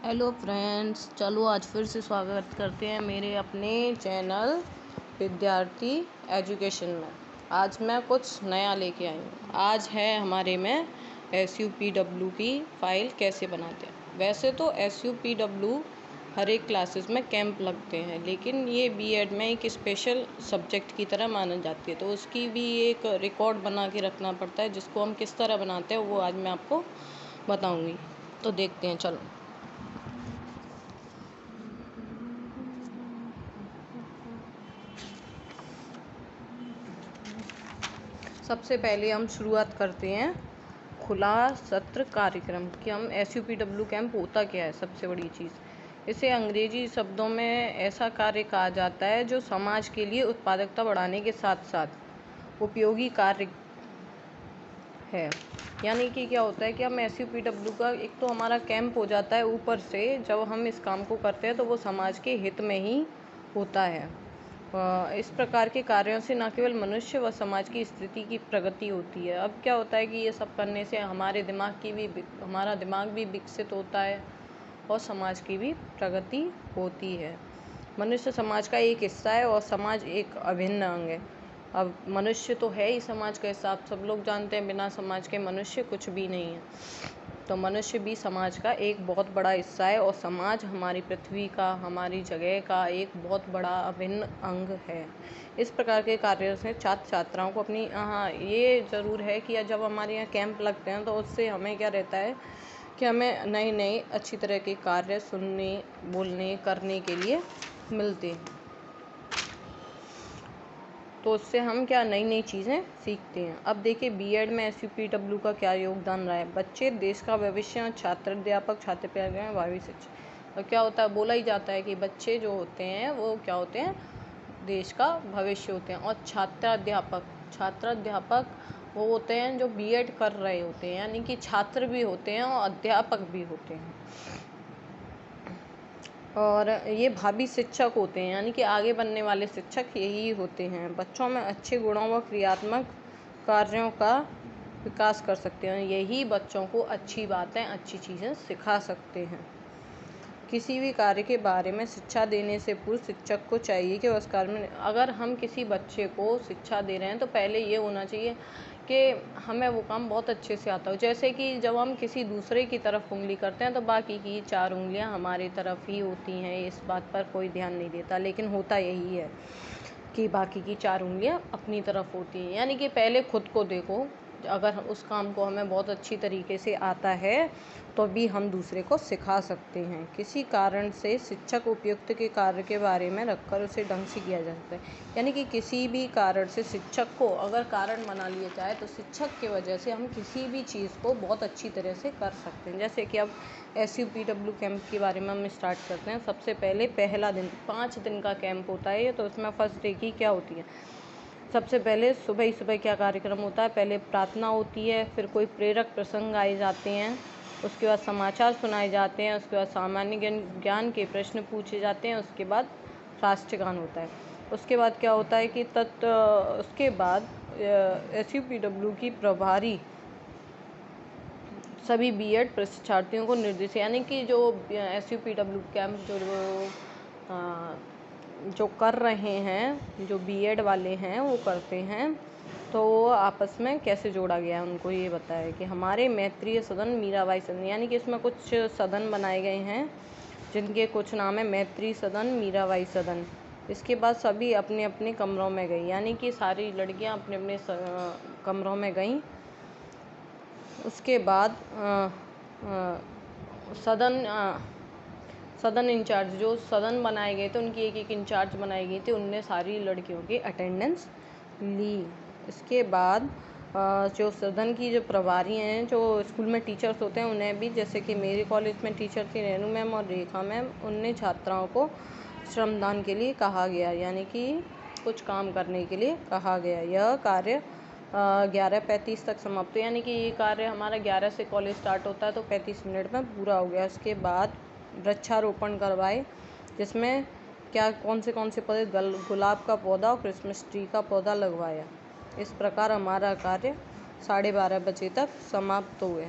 Hello friends, चलो आज फिर से स्वागत करते हैं मेरे अपने चैनल विद्यार्थी एजुकेशन में। आज मैं कुछ नया लेके आई हूँ। आज है हमारे में SUPW की फ़ाइल कैसे बनाते हैं। वैसे तो SUPW हर एक क्लासेस में कैंप लगते हैं, लेकिन ये बीएड में एक स्पेशल सब्जेक्ट की तरह माना जाती है, तो उसकी भी एक रिकॉर्ड बना के रखना पड़ता है, जिसको हम किस तरह बनाते हैं वो आज मैं आपको बताऊँगी। तो देखते हैं, चलो। सबसे पहले हम शुरुआत करते हैं खुला सत्र कार्यक्रम कि हम SUPW कैंप होता क्या है। सबसे बड़ी चीज़, इसे अंग्रेजी शब्दों में ऐसा कार्य कहा जाता है जो समाज के लिए उत्पादकता बढ़ाने के साथ साथ उपयोगी कार्य है। यानी कि क्या होता है कि हम SUPW का एक तो हमारा कैंप हो जाता है, ऊपर से जब हम इस काम को करते हैं तो वो समाज के हित में ही होता है। इस प्रकार के कार्यों से न केवल मनुष्य व समाज की स्थिति की प्रगति होती है। अब क्या होता है कि ये सब करने से हमारा दिमाग भी विकसित होता है और समाज की भी प्रगति होती है। मनुष्य समाज का एक हिस्सा है और समाज एक अभिन्न अंग है। अब मनुष्य तो है ही समाज का हिस्सा, आप सब लोग जानते हैं, बिना समाज के मनुष्य कुछ भी नहीं है। तो मनुष्य भी समाज का एक बहुत बड़ा हिस्सा है और समाज हमारी पृथ्वी का, हमारी जगह का एक बहुत बड़ा अभिन्न अंग है। इस प्रकार के कार्यों से छात्र छात्राओं को अपनी ये ज़रूर है कि जब हमारे यहाँ कैंप लगते हैं तो उससे हमें क्या रहता है कि हमें नए नए अच्छी तरह के कार्य सुनने, बोलने, करने के लिए मिलते हैं। तो उससे हम क्या नई नई चीज़ें सीखते हैं। अब देखिए बीएड में SUPW का क्या योगदान रहा है। बच्चे देश का भविष्य, छात्र अध्यापक छात्र भावी शिक्षा। और क्या होता है, बोला ही जाता है कि बच्चे जो होते हैं वो क्या होते हैं, देश का भविष्य होते हैं। और छात्र अध्यापक वो होते हैं जो बीएड कर रहे होते हैं, यानी कि छात्र भी होते हैं और अध्यापक भी होते हैं। और ये भावी शिक्षक होते हैं, यानी कि आगे बनने वाले शिक्षक यही होते हैं। बच्चों में अच्छे गुणों व क्रियात्मक कार्यों का विकास कर सकते हैं। यही बच्चों को अच्छी बातें, अच्छी चीज़ें सिखा सकते हैं। किसी भी कार्य के बारे में शिक्षा देने से पूर्व शिक्षक को चाहिए कि उस कार्य में, अगर हम किसी बच्चे को शिक्षा दे रहे हैं तो पहले ये होना चाहिए कि हमें वो काम बहुत अच्छे से आता हो। जैसे कि जब हम किसी दूसरे की तरफ उंगली करते हैं तो बाकी की 4 उंगलियां हमारी तरफ ही होती हैं। इस बात पर कोई ध्यान नहीं देता, लेकिन होता यही है कि बाकी की 4 उंगलियां अपनी तरफ होती हैं। यानी कि पहले खुद को देखो, अगर उस काम को हमें बहुत अच्छी तरीके से आता है तो भी हम दूसरे को सिखा सकते हैं। किसी कारण से शिक्षक उपयुक्त के कार्य के बारे में रखकर उसे ढंग से किया जा सकता है। यानी कि किसी भी कारण से शिक्षक को अगर कारण बना लिया जाए तो शिक्षक की वजह से हम किसी भी चीज़ को बहुत अच्छी तरह से कर सकते हैं। जैसे कि अब SUPW कैंप के बारे में हम स्टार्ट करते हैं। सबसे पहले पहला दिन 5 दिन का कैंप होता है, तो उसमें फर्स्ट डे की क्या होती है। सबसे पहले सुबह ही सुबह क्या कार्यक्रम होता है, पहले प्रार्थना होती है, फिर कोई प्रेरक प्रसंग आए जाते हैं, उसके बाद समाचार सुनाए जाते हैं, उसके बाद सामान्य ज्ञान के प्रश्न पूछे जाते हैं, उसके बाद राष्ट्रगान होता है। उसके बाद क्या होता है कि उसके बाद SUPW की प्रभारी सभी बीएड प्रशिक्षार्थियों को निर्देश, यानी कि जो SUPW कैंप जो कर रहे हैं, जो बीएड वाले हैं वो करते हैं, तो आपस में कैसे जोड़ा गया है उनको ये बताया कि हमारे मैत्रीय सदन मीराबाई सदन, यानी कि इसमें कुछ सदन बनाए गए हैं जिनके कुछ नाम है मैत्री सदन, मीराबाई सदन। इसके बाद सभी अपने अपने कमरों में गई, यानी कि सारी लड़कियां अपने अपने कमरों में गईं। उसके बाद सदन इंचार्ज, जो सदन बनाए गए थे उनकी एक एक इंचार्ज बनाई गई थी, उनने सारी लड़कियों की अटेंडेंस ली। इसके बाद जो सदन की जो प्रभारी हैं, जो स्कूल में टीचर्स होते हैं, उन्हें भी, जैसे कि मेरे कॉलेज में टीचर थी रेनू मैम और रेखा मैम, उनने छात्राओं को श्रमदान के लिए कहा गया, यानी कि कुछ काम करने के लिए कहा गया। यह कार्य 11:35 तक समाप्त हुआ, यानी कि ये कार्य हमारा 11 से कॉलेज स्टार्ट होता है तो 35 मिनट में पूरा हो गया। उसके बाद वृक्षारोपण करवाए, जिसमें क्या कौन से पौधे, गुलाब का पौधा और क्रिसमस ट्री का पौधा लगवाया। इस प्रकार हमारा कार्य 12:30 बजे तक समाप्त हुए।